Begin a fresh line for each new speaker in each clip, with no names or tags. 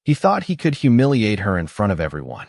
He thought he could humiliate her in front of everyone.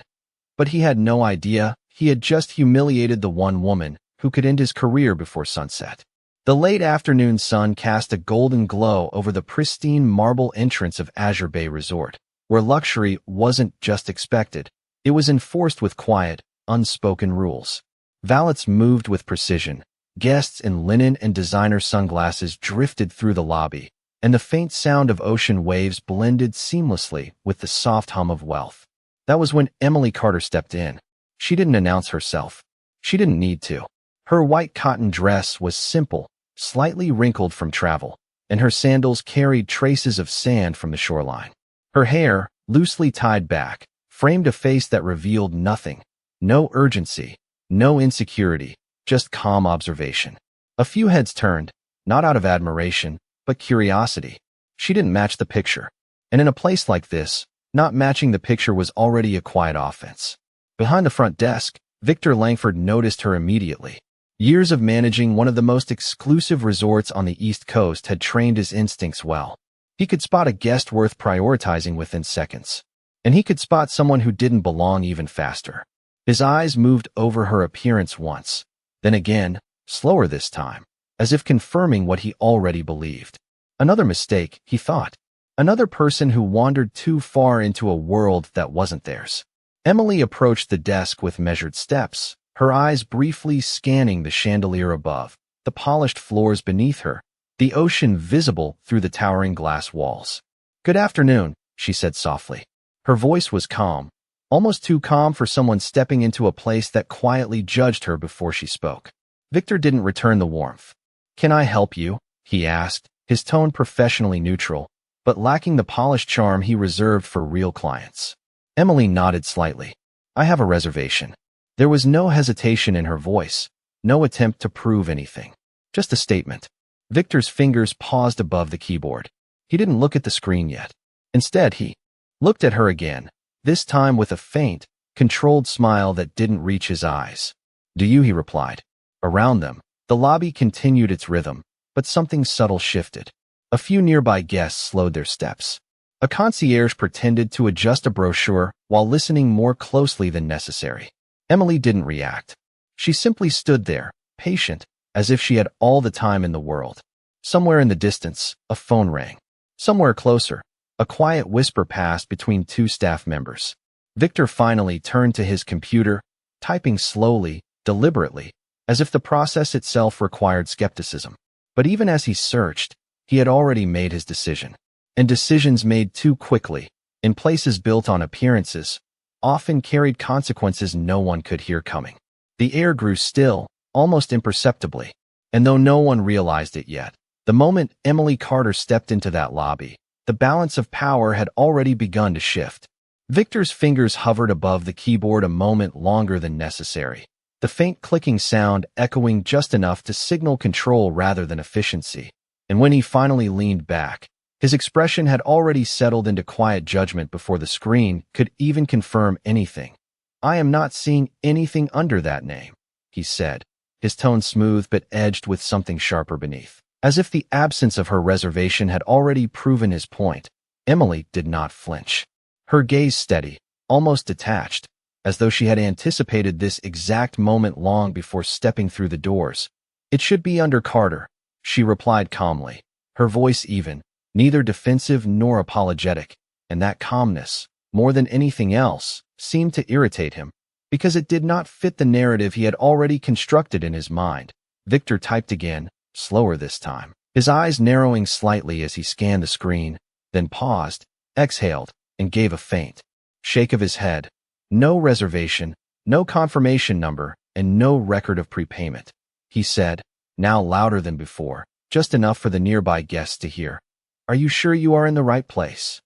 But he had no idea he had just humiliated the one woman who could end his career before sunset. The late afternoon sun cast a golden glow over the pristine marble entrance of Azure Bay Resort, where luxury wasn't just expected, it was enforced with quiet, unspoken rules. Valets moved with precision, guests in linen and designer sunglasses drifted through the lobby, and the faint sound of ocean waves blended seamlessly with the soft hum of wealth. That was when Emily Carter stepped in. She didn't announce herself. She didn't need to. Her white cotton dress was simple, slightly wrinkled from travel, and her sandals carried traces of sand from the shoreline. Her hair, loosely tied back, framed a face that revealed nothing. No urgency, no insecurity, just calm observation. A few heads turned, not out of admiration, but curiosity. She didn't match the picture. And in a place like this, not matching the picture was already a quiet offense. Behind the front desk, Victor Langford noticed her immediately. Years of managing one of the most exclusive resorts on the East Coast had trained his instincts well. He could spot a guest worth prioritizing within seconds. And he could spot someone who didn't belong even faster. His eyes moved over her appearance once, then again, slower this time, as if confirming what he already believed. Another mistake, he thought. Another person who wandered too far into a world that wasn't theirs. Emily approached the desk with measured steps, her eyes briefly scanning the chandelier above, the polished floors beneath her, the ocean visible through the towering glass walls. "Good afternoon," she said softly. Her voice was calm, almost too calm for someone stepping into a place that quietly judged her before she spoke. Victor didn't return the warmth. "Can I help you?" he asked, his tone professionally neutral, but lacking the polished charm he reserved for real clients. Emily nodded slightly. "I have a reservation." There was no hesitation in her voice, no attempt to prove anything. Just a statement. Victor's fingers paused above the keyboard. He didn't look at the screen yet. Instead, he looked at her again, this time with a faint, controlled smile that didn't reach his eyes. "Do you?" he replied. Around them, the lobby continued its rhythm, but something subtle shifted. A few nearby guests slowed their steps. A concierge pretended to adjust a brochure while listening more closely than necessary. Emily didn't react. She simply stood there, patient, as if she had all the time in the world. Somewhere in the distance, a phone rang. Somewhere closer, a quiet whisper passed between two staff members. Victor finally turned to his computer, typing slowly, deliberately, as if the process itself required skepticism. But even as he searched, he had already made his decision. And decisions made too quickly, in places built on appearances, often carried consequences no one could hear coming. The air grew still, almost imperceptibly, and though no one realized it yet, the moment Emily Carter stepped into that lobby, the balance of power had already begun to shift. Victor's fingers hovered above the keyboard a moment longer than necessary, the faint clicking sound echoing just enough to signal control rather than efficiency. And when he finally leaned back, his expression had already settled into quiet judgment before the screen could even confirm anything. "I am not seeing anything under that name," he said, his tone smooth but edged with something sharper beneath. As if the absence of her reservation had already proven his point, Emily did not flinch. Her gaze steady, almost detached, as though she had anticipated this exact moment long before stepping through the doors. "It should be under Carter," she replied calmly, her voice even, neither defensive nor apologetic, and that calmness, more than anything else, seemed to irritate him, because it did not fit the narrative he had already constructed in his mind. Victor typed again, slower this time, his eyes narrowing slightly as he scanned the screen, then paused, exhaled, and gave a faint shake of his head. "No reservation, no confirmation number, and no record of prepayment," he said, now louder than before, just enough for the nearby guests to hear. "Are you sure you are in the right place?"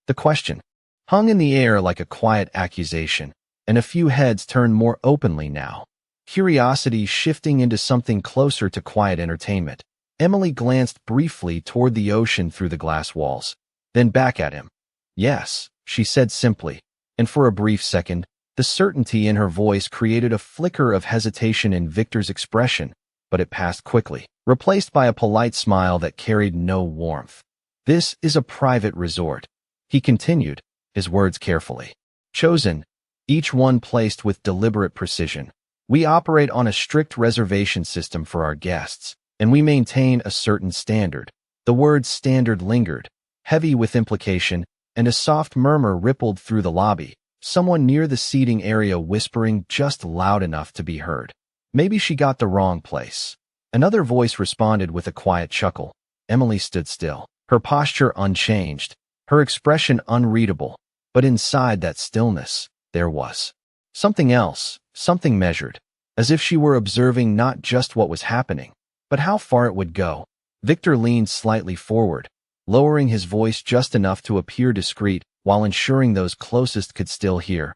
The question hung in the air like a quiet accusation, and a few heads turned more openly now. Curiosity shifting into something closer to quiet entertainment. Emily glanced briefly toward the ocean through the glass walls, then back at him. "Yes," she said simply, and for a brief second, the certainty in her voice created a flicker of hesitation in Victor's expression, but it passed quickly, replaced by a polite smile that carried no warmth. "This is a private resort," he continued, his words carefully chosen, each one placed with deliberate precision. We operate on a strict reservation system for our guests, and we maintain a certain standard. The word standard lingered, heavy with implication, and a soft murmur rippled through the lobby, someone near the seating area whispering just loud enough to be heard. Maybe she got the wrong place. Another voice responded with a quiet chuckle. Emily stood still, her posture unchanged, her expression unreadable, but inside that stillness, there was something else, something measured, as if she were observing not just what was happening, but how far it would go. Victor leaned slightly forward, lowering his voice just enough to appear discreet while ensuring those closest could still hear.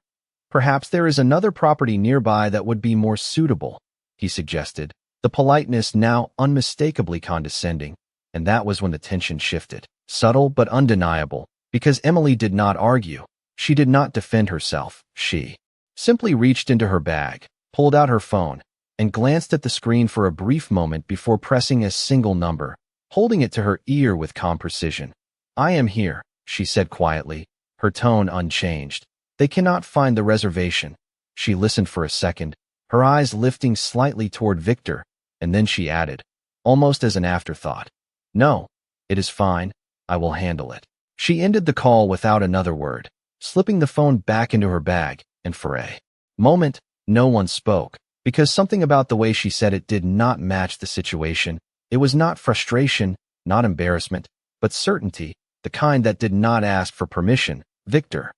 Perhaps there is another property nearby that would be more suitable, he suggested, the politeness now unmistakably condescending, and that was when the tension shifted, subtle but undeniable, because Emily did not argue. She did not defend herself. She simply reached into her bag, pulled out her phone, and glanced at the screen for a brief moment before pressing a single number, holding it to her ear with calm precision. "I am here," she said quietly, her tone unchanged. "They cannot find the reservation." She listened for a second, her eyes lifting slightly toward Victor, and then she added, almost as an afterthought, "No, it is fine. I will handle it." She ended the call without another word, slipping the phone back into her bag, and for a moment, no one spoke, because something about the way she said it did not match the situation. It was not frustration, not embarrassment, but certainty, the kind that did not ask for permission. Victor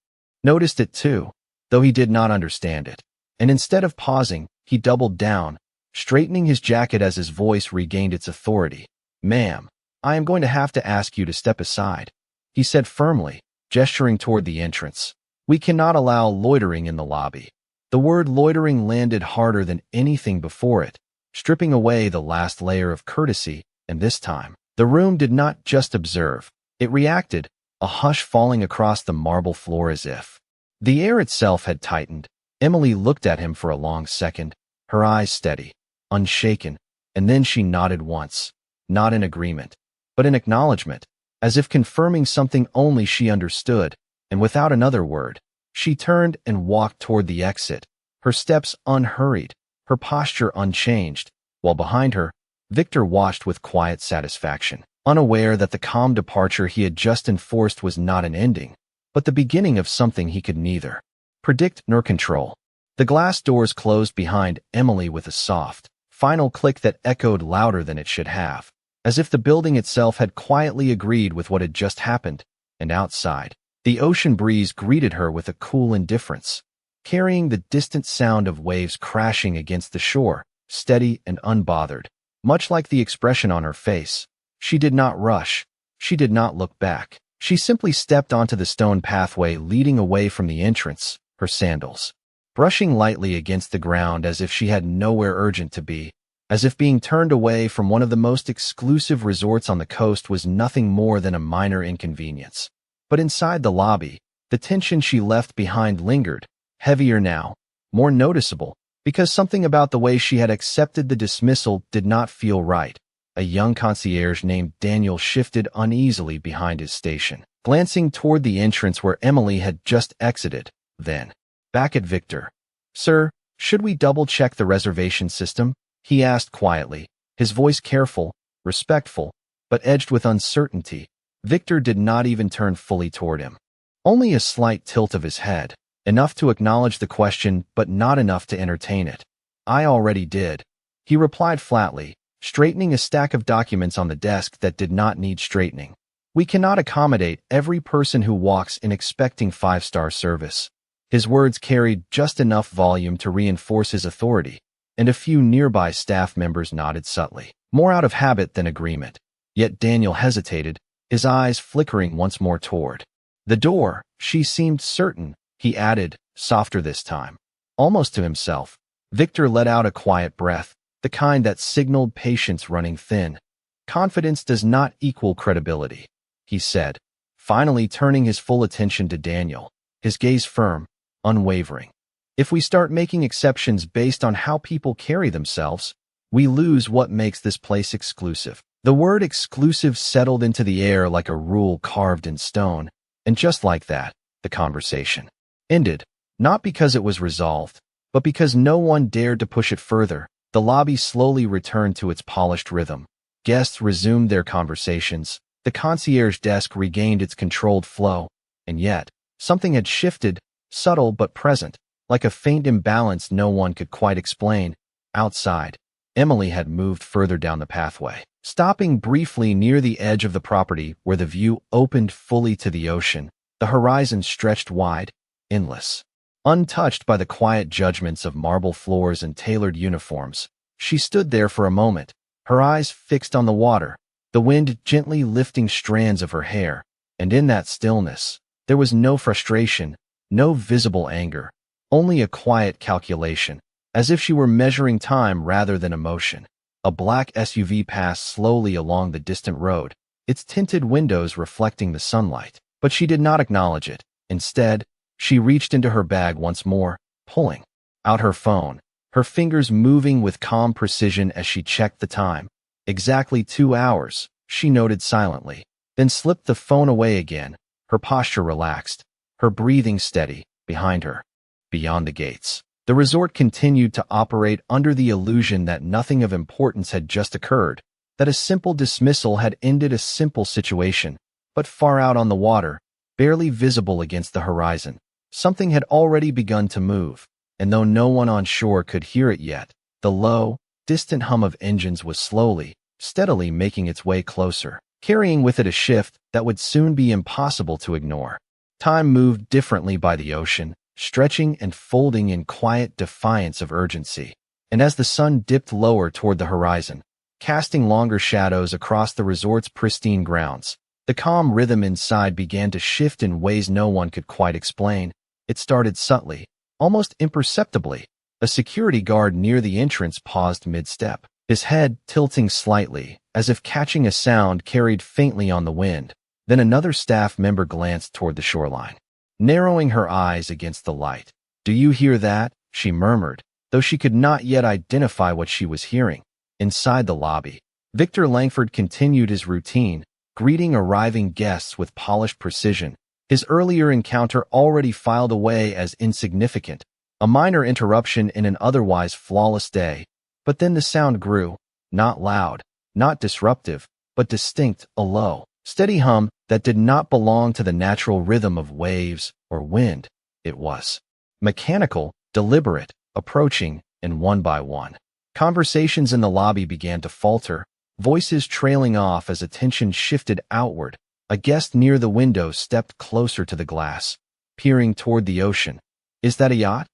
noticed it too, though he did not understand it, and instead of pausing, he doubled down, straightening his jacket as his voice regained its authority. "Ma'am, I am going to have to ask you to step aside," he said firmly, gesturing toward the entrance. "We cannot allow loitering in the lobby." The word loitering landed harder than anything before it, stripping away the last layer of courtesy, and this time, the room did not just observe. It reacted, a hush falling across the marble floor as if the air itself had tightened. Emily looked at him for a long second, her eyes steady, unshaken, and then she nodded once, not in agreement, but in acknowledgement, as if confirming something only she understood, and without another word, she turned and walked toward the exit, her steps unhurried, her posture unchanged, while behind her, Victor watched with quiet satisfaction, unaware that the calm departure he had just enforced was not an ending, but the beginning of something he could neither predict nor control. The glass doors closed behind Emily with a soft, final click that echoed louder than it should have, as if the building itself had quietly agreed with what had just happened, and outside, the ocean breeze greeted her with a cool indifference, carrying the distant sound of waves crashing against the shore, steady and unbothered, much like the expression on her face. She did not rush. She did not look back. She simply stepped onto the stone pathway leading away from the entrance, her sandals brushing lightly against the ground as if she had nowhere urgent to be, as if being turned away from one of the most exclusive resorts on the coast was nothing more than a minor inconvenience. But inside the lobby, the tension she left behind lingered, heavier now, more noticeable, because something about the way she had accepted the dismissal did not feel right. A young concierge named Daniel shifted uneasily behind his station, glancing toward the entrance where Emily had just exited, then back at Victor. "Sir, should we double-check the reservation system?" he asked quietly, his voice careful, respectful, but edged with uncertainty. Victor did not even turn fully toward him. Only a slight tilt of his head, enough to acknowledge the question but not enough to entertain it. "I already did," he replied flatly, straightening a stack of documents on the desk that did not need straightening. "We cannot accommodate every person who walks in expecting five-star service." His words carried just enough volume to reinforce his authority, and a few nearby staff members nodded subtly, more out of habit than agreement. Yet Daniel hesitated, his eyes flickering once more toward the door. "She seemed certain," he added, softer this time, almost to himself. Victor let out a quiet breath, the kind that signaled patience running thin. "Confidence does not equal credibility," he said, finally turning his full attention to Daniel, his gaze firm, unwavering. "If we start making exceptions based on how people carry themselves, we lose what makes this place exclusive." The word exclusive settled into the air like a rule carved in stone, and just like that, the conversation ended, not because it was resolved, but because no one dared to push it further. The lobby slowly returned to its polished rhythm. Guests resumed their conversations. The concierge desk regained its controlled flow. And yet, something had shifted, subtle but present, like a faint imbalance no one could quite explain. Outside, Emily had moved further down the pathway, stopping briefly near the edge of the property where the view opened fully to the ocean. The horizon stretched wide, endless. Untouched by the quiet judgments of marble floors and tailored uniforms, she stood there for a moment, her eyes fixed on the water, the wind gently lifting strands of her hair. And in that stillness, there was no frustration, no visible anger, only a quiet calculation, as if she were measuring time rather than emotion. A black SUV passed slowly along the distant road, its tinted windows reflecting the sunlight, but she did not acknowledge it. Instead, she reached into her bag once more, pulling out her phone, her fingers moving with calm precision as she checked the time. Exactly 2 hours, she noted silently, then slipped the phone away again, her posture relaxed, her breathing steady. Behind her, beyond the gates, the resort continued to operate under the illusion that nothing of importance had just occurred, that a simple dismissal had ended a simple situation. But far out on the water, barely visible against the horizon, something had already begun to move, and though no one on shore could hear it yet, the low, distant hum of engines was slowly, steadily making its way closer, carrying with it a shift that would soon be impossible to ignore. Time moved differently by the ocean, stretching and folding in quiet defiance of urgency. And as the sun dipped lower toward the horizon, casting longer shadows across the resort's pristine grounds, the calm rhythm inside began to shift in ways no one could quite explain. It started subtly, almost imperceptibly. A security guard near the entrance paused mid-step, his head tilting slightly, as if catching a sound carried faintly on the wind. Then another staff member glanced toward the shoreline, narrowing her eyes against the light. "Do you hear that?" she murmured, though she could not yet identify what she was hearing. Inside the lobby, Victor Langford continued his routine, greeting arriving guests with polished precision. His earlier encounter already filed away as insignificant, a minor interruption in an otherwise flawless day. But then the sound grew, not loud, not disruptive, but distinct, a low, steady hum that did not belong to the natural rhythm of waves or wind. It was mechanical, deliberate, approaching, and one by one, conversations in the lobby began to falter, voices trailing off as attention shifted outward. A guest near the window stepped closer to the glass, peering toward the ocean. "Is that a yacht?"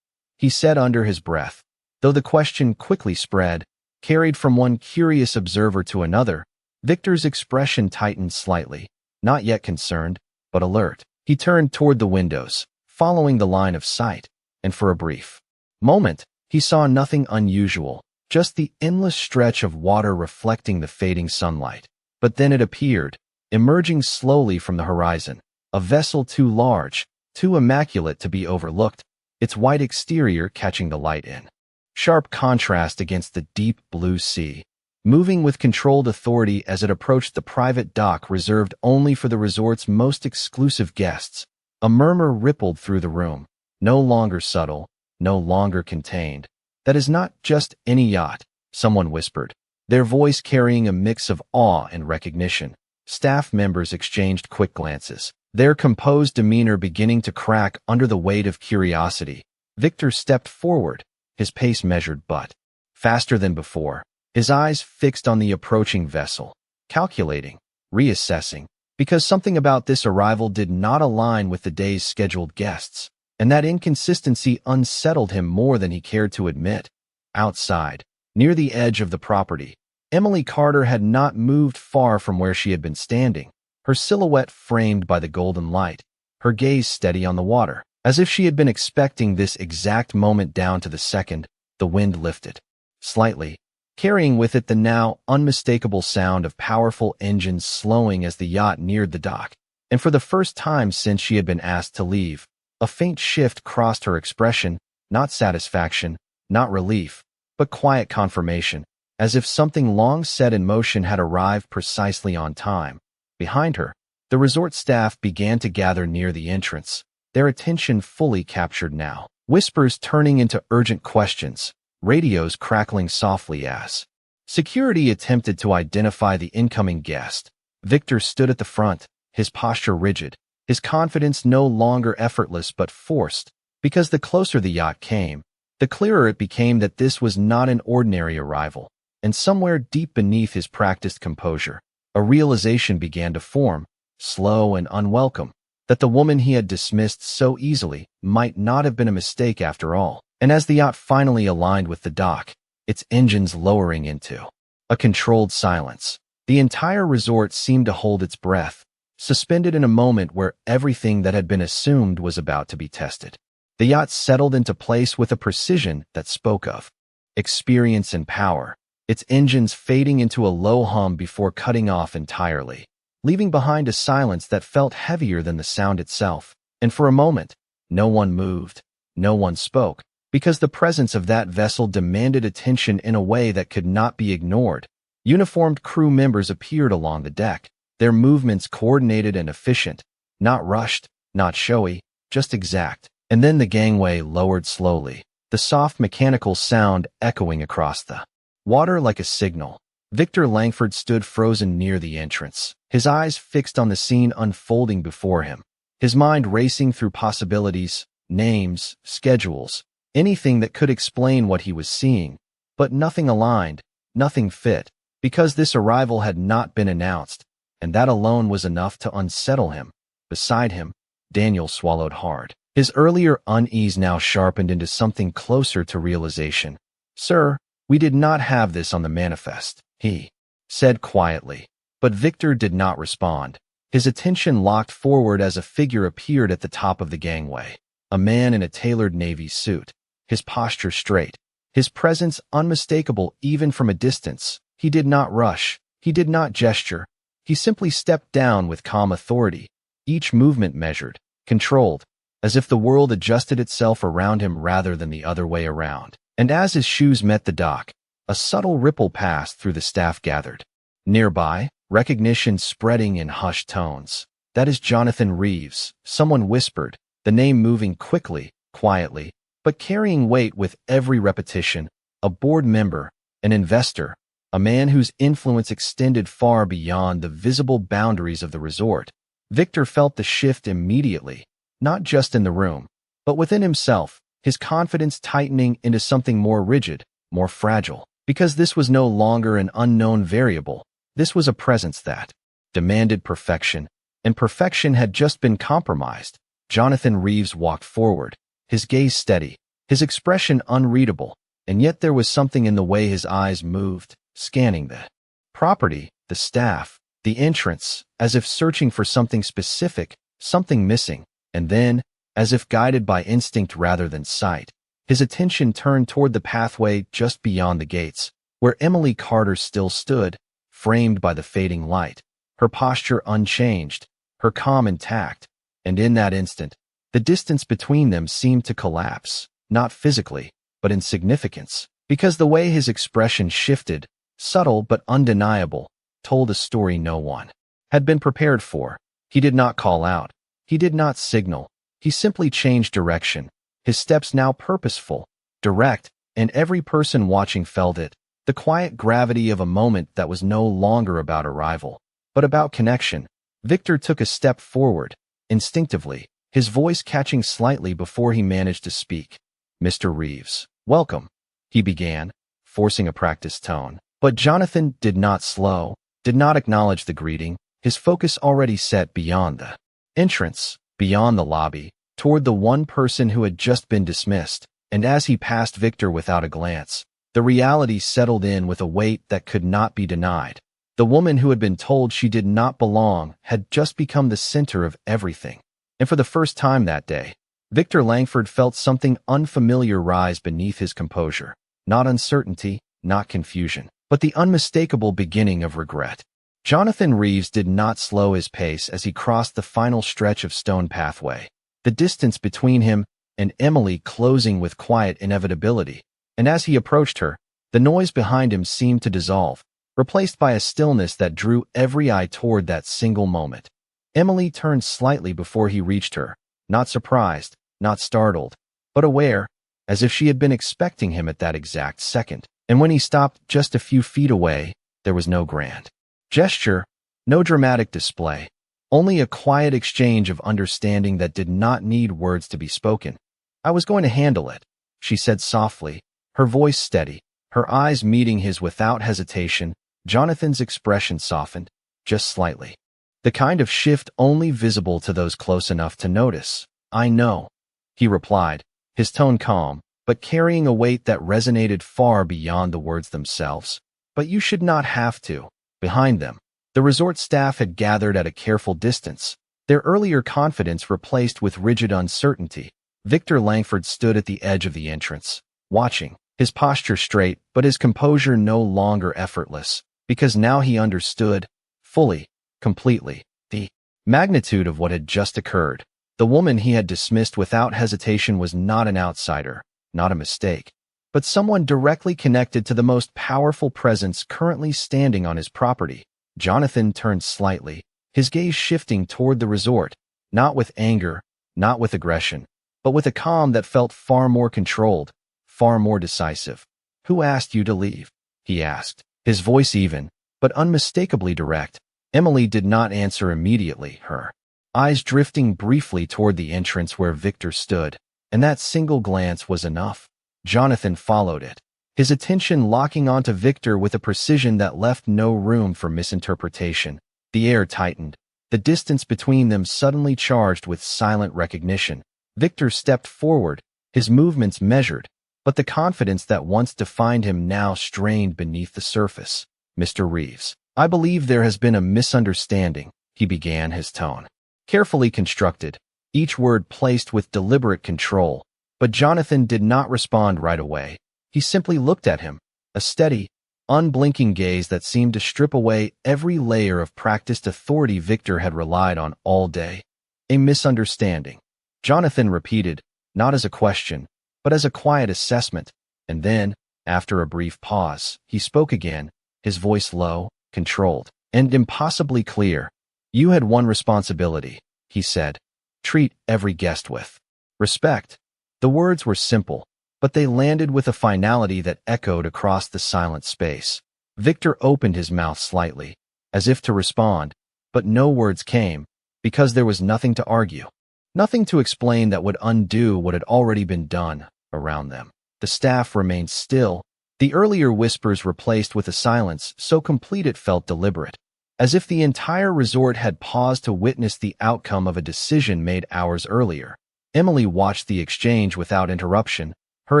he said under his breath. Though the question quickly spread, carried from one curious observer to another, Victor's expression tightened slightly, not yet concerned, but alert. He turned toward the windows, following the line of sight, and for a brief moment, he saw nothing unusual, just the endless stretch of water reflecting the fading sunlight. But then it appeared, emerging slowly from the horizon, a vessel too large, too immaculate to be overlooked, its white exterior catching the light in sharp contrast against the deep blue sea. Moving with controlled authority as it approached the private dock reserved only for the resort's most exclusive guests, a murmur rippled through the room, no longer subtle, no longer contained. "That is not just any yacht," someone whispered, their voice carrying a mix of awe and recognition. Staff members exchanged quick glances, their composed demeanor beginning to crack under the weight of curiosity. Victor stepped forward, his pace measured but faster than before, his eyes fixed on the approaching vessel, calculating, reassessing, because something about this arrival did not align with the day's scheduled guests, and that inconsistency unsettled him more than he cared to admit. Outside, near the edge of the property, Emily Carter had not moved far from where she had been standing, her silhouette framed by the golden light, her gaze steady on the water. As if she had been expecting this exact moment down to the second, the wind lifted slightly, carrying with it the now unmistakable sound of powerful engines slowing as the yacht neared the dock. And for the first time since she had been asked to leave, a faint shift crossed her expression, not satisfaction, not relief, but quiet confirmation, as if something long set in motion had arrived precisely on time. Behind her, the resort staff began to gather near the entrance, their attention fully captured now. Whispers turning into urgent questions, radios crackling softly as security attempted to identify the incoming guest. Victor stood at the front, his posture rigid, his confidence no longer effortless but forced, because the closer the yacht came, the clearer it became that this was not an ordinary arrival, and somewhere deep beneath his practiced composure, a realization began to form, slow and unwelcome, that the woman he had dismissed so easily might not have been a mistake after all. And as the yacht finally aligned with the dock, its engines lowering into a controlled silence, the entire resort seemed to hold its breath, suspended in a moment where everything that had been assumed was about to be tested. The yacht settled into place with a precision that spoke of experience and power, its engines fading into a low hum before cutting off entirely, leaving behind a silence that felt heavier than the sound itself. And for a moment, no one moved, no one spoke, because the presence of that vessel demanded attention in a way that could not be ignored. Uniformed crew members appeared along the deck, their movements coordinated and efficient, not rushed, not showy, just exact. And then the gangway lowered slowly, the soft mechanical sound echoing across the water like a signal. Victor Langford stood frozen near the entrance, his eyes fixed on the scene unfolding before him, his mind racing through possibilities, names, schedules, anything that could explain what he was seeing, but nothing aligned, nothing fit, because this arrival had not been announced, and that alone was enough to unsettle him. Beside him, Daniel swallowed hard. His earlier unease now sharpened into something closer to realization. "Sir, we did not have this on the manifest," he said quietly. But Victor did not respond. His attention locked forward as a figure appeared at the top of the gangway, a man in a tailored navy suit, his posture straight, his presence unmistakable even from a distance. He did not rush, he did not gesture, he simply stepped down with calm authority, each movement measured, controlled, as if the world adjusted itself around him rather than the other way around. And as his shoes met the dock, a subtle ripple passed through the staff gathered. Nearby, recognition spreading in hushed tones. "That is Jonathan Reeves," someone whispered, the name moving quickly, quietly, but carrying weight with every repetition. A board member, an investor, a man whose influence extended far beyond the visible boundaries of the resort. Victor felt the shift immediately, not just in the room, but within himself, his confidence tightening into something more rigid, more fragile, because this was no longer an unknown variable. This was a presence that demanded perfection, and perfection had just been compromised. Jonathan Reeves walked forward, his gaze steady, his expression unreadable, and yet there was something in the way his eyes moved, scanning the property, the staff, the entrance, as if searching for something specific, something missing. And then, as if guided by instinct rather than sight, his attention turned toward the pathway just beyond the gates, where Emily Carter still stood, framed by the fading light, her posture unchanged, her calm intact. And in that instant, the distance between them seemed to collapse, not physically, but in significance, because the way his expression shifted, subtle but undeniable, told a story no one had been prepared for. He did not call out. He did not signal. He simply changed direction, his steps now purposeful, direct, and every person watching felt it, the quiet gravity of a moment that was no longer about arrival, but about connection. Victor took a step forward, instinctively, his voice catching slightly before he managed to speak. "Mr. Reeves, welcome," he began, forcing a practiced tone. But Jonathan did not slow, did not acknowledge the greeting, his focus already set beyond the entrance, beyond the lobby, toward the one person who had just been dismissed. And as he passed Victor without a glance, the reality settled in with a weight that could not be denied. The woman who had been told she did not belong had just become the center of everything. And for the first time that day, Victor Langford felt something unfamiliar rise beneath his composure. Not uncertainty, not confusion, but the unmistakable beginning of regret. Jonathan Reeves did not slow his pace as he crossed the final stretch of stone pathway, the distance between him and Emily closing with quiet inevitability. And as he approached her, the noise behind him seemed to dissolve, replaced by a stillness that drew every eye toward that single moment. Emily turned slightly before he reached her, not surprised, not startled, but aware, as if she had been expecting him at that exact second. And when he stopped just a few feet away, there was no grand gesture, no dramatic display, only a quiet exchange of understanding that did not need words to be spoken. "I was going to handle it," she said softly, her voice steady, her eyes meeting his without hesitation. Jonathan's expression softened, just slightly. The kind of shift only visible to those close enough to notice. "I know," he replied, his tone calm, but carrying a weight that resonated far beyond the words themselves. "But you should not have to." Behind them, the resort staff had gathered at a careful distance, their earlier confidence replaced with rigid uncertainty. Victor Langford stood at the edge of the entrance, watching, his posture straight but his composure no longer effortless, because now he understood, fully, completely, the magnitude of what had just occurred. The woman he had dismissed without hesitation was not an outsider, not a mistake, but someone directly connected to the most powerful presence currently standing on his property. Jonathan turned slightly, his gaze shifting toward the resort, not with anger, not with aggression, but with a calm that felt far more controlled, far more decisive. "Who asked you to leave?" he asked, his voice even, but unmistakably direct. Emily did not answer immediately, her eyes drifting briefly toward the entrance where Victor stood, and that single glance was enough. Jonathan followed it, his attention locking onto Victor with a precision that left no room for misinterpretation. The air tightened, the distance between them suddenly charged with silent recognition. Victor stepped forward, his movements measured, but the confidence that once defined him now strained beneath the surface. "Mr. Reeves, I believe there has been a misunderstanding," he began, his tone carefully constructed, each word placed with deliberate control. But Jonathan did not respond right away. He simply looked at him, a steady, unblinking gaze that seemed to strip away every layer of practiced authority Victor had relied on all day. "A misunderstanding," Jonathan repeated, not as a question, but as a quiet assessment, and then, after a brief pause, he spoke again, his voice low, controlled, and impossibly clear. "You had one responsibility," he said. "Treat every guest with respect." The words were simple, but they landed with a finality that echoed across the silent space. Victor opened his mouth slightly, as if to respond, but no words came, because there was nothing to argue, nothing to explain that would undo what had already been done around them. The staff remained still, the earlier whispers replaced with a silence so complete it felt deliberate, as if the entire resort had paused to witness the outcome of a decision made hours earlier. Emily watched the exchange without interruption, her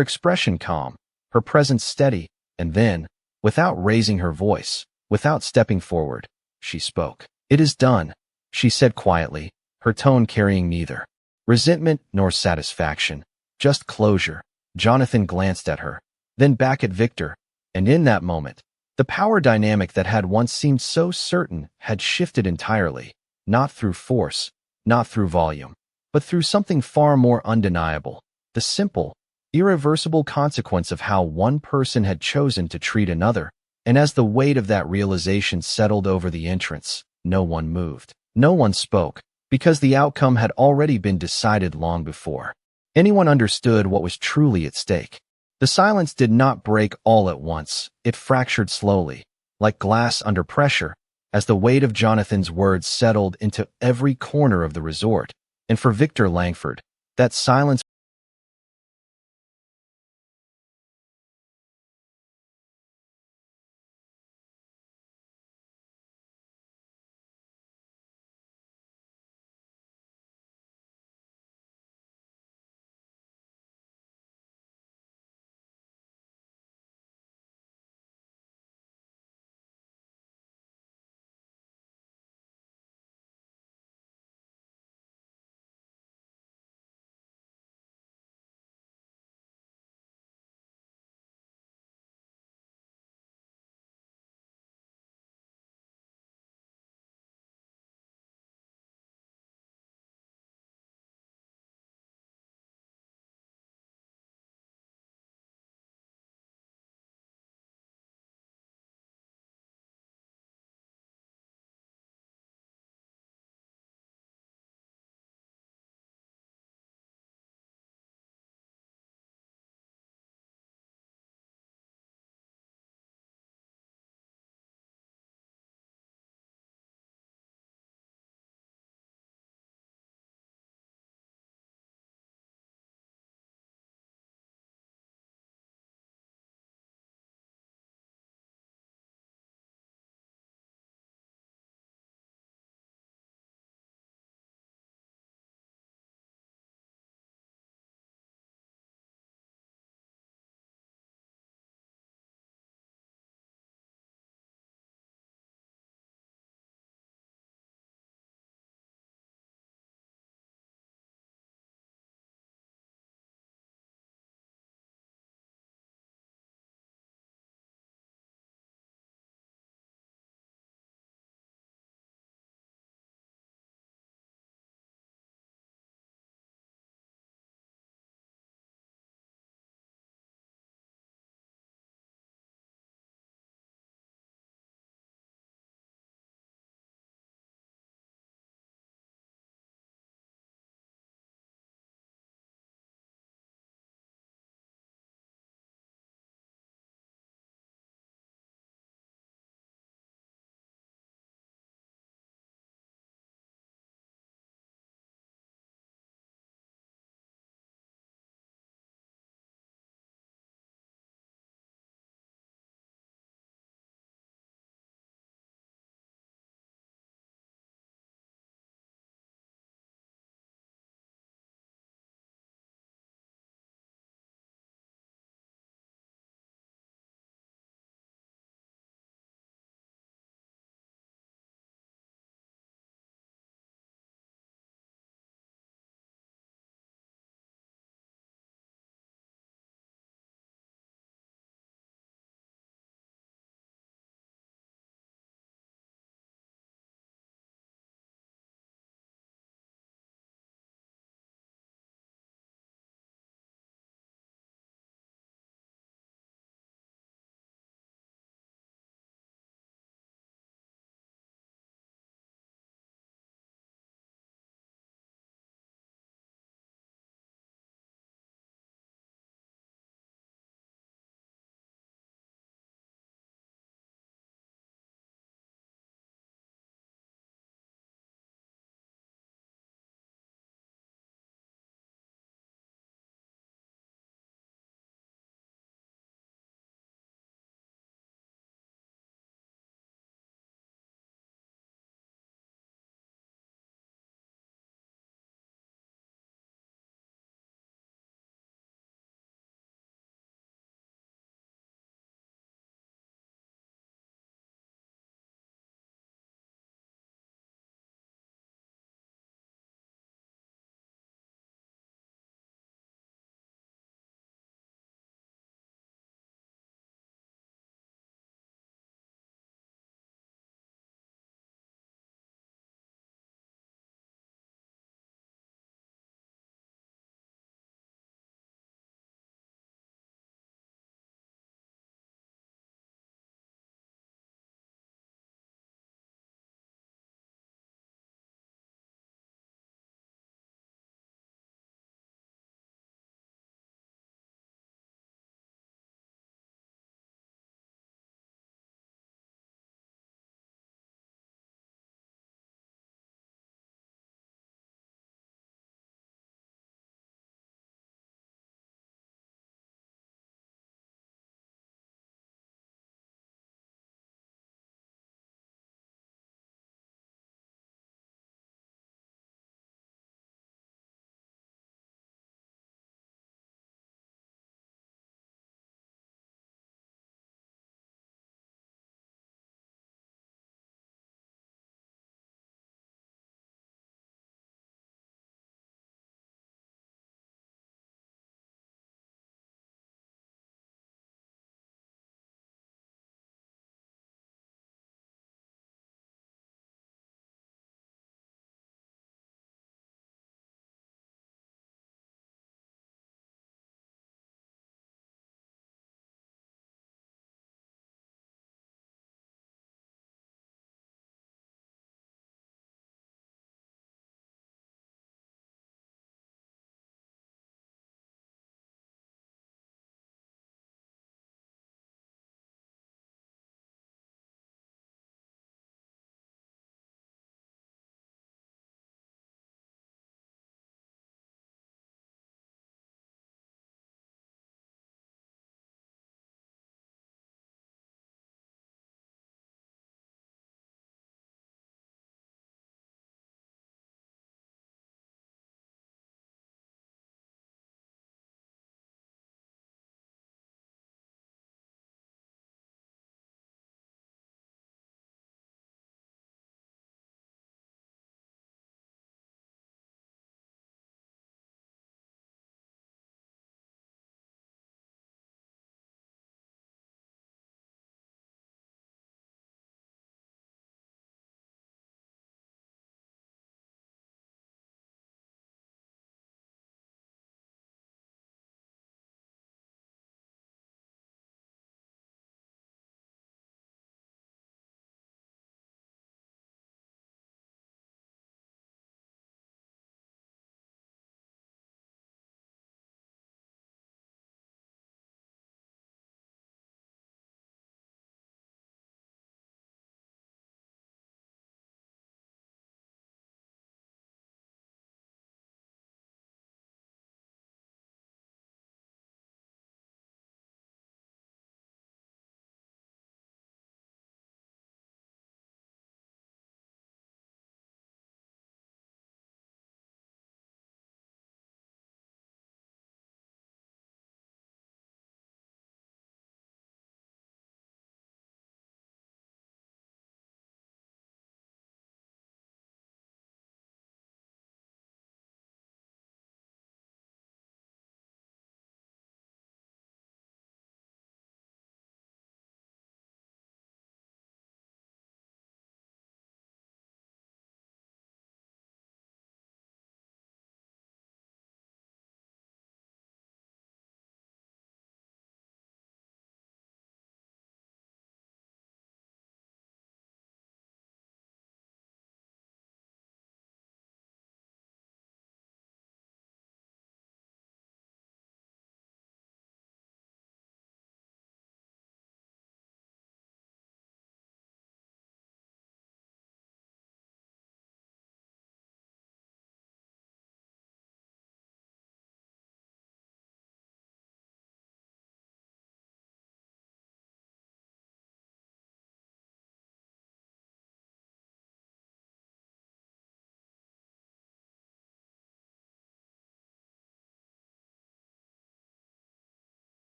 expression calm, her presence steady, and then, without raising her voice, without stepping forward, she spoke. "It is done," she said quietly, her tone carrying neither resentment nor satisfaction, just closure. Jonathan glanced at her, then back at Victor, and in that moment, the power dynamic that had once seemed so certain had shifted entirely, not through force, not through volume, but through something far more undeniable, the simple, irreversible consequence of how one person had chosen to treat another. And as the weight of that realization settled over the entrance, no one moved, no one spoke, because the outcome had already been decided long before anyone understood what was truly at stake. The silence did not break all at once, it fractured slowly, like glass under pressure, as the weight of Jonathan's words settled into every corner of the resort. And for Victor Langford, that silence